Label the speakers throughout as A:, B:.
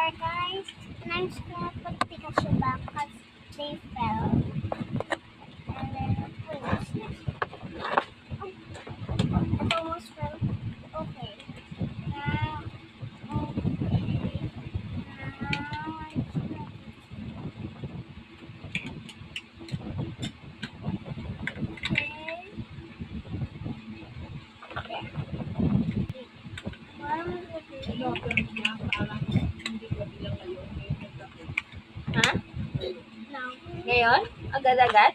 A: 4, guys. And I'm just gonna put Pikachu back because they fell. And then, wait, what's this? Oh, it almost fell. Okay. Now, okay. Now, I'm just gonna okay. There. One with
B: Ha?
A: now.
B: Ngayon? Agad-agad?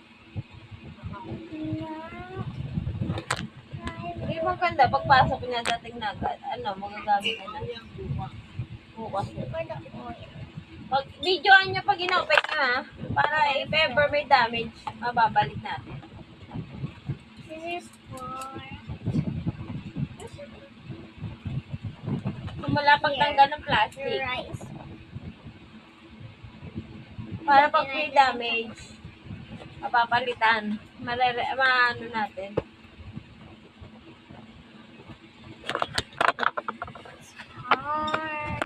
B: Hindi maganda. Pagpasok niya dating na agad. Ano, magagamit na na. Bukas.
A: For the oil.
B: Pag videoan niyo pag in-open niyo ha. Para if ever may damage, mababalik natin.
A: This is for
B: Simula pagtanggal ng plastic.
A: rice.
B: Para pag may damage, mapapalitan. Maano natin.
A: Hard.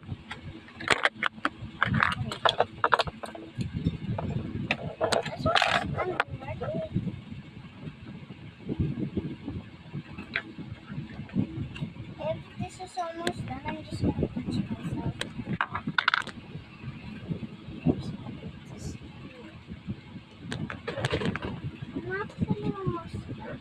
A: This one is under. If this is almost done, I'm just gonna pinch myself. I'm actually almost done.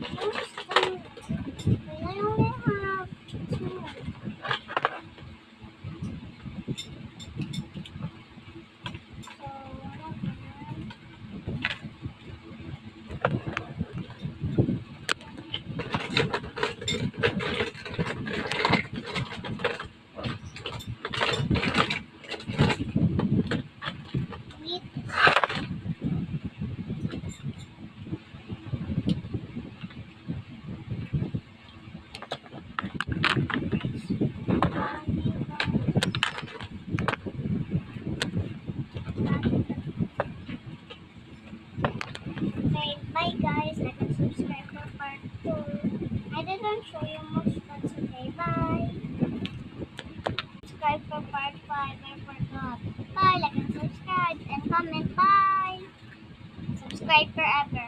A: Almost done. And I only have 2. So, wheat. Okay, bye guys. Like and subscribe for part 2. I didn't show you much, but it's okay. Bye. Subscribe for part 5. I forgot. Bye. Like and subscribe and comment. Bye. Subscribe forever.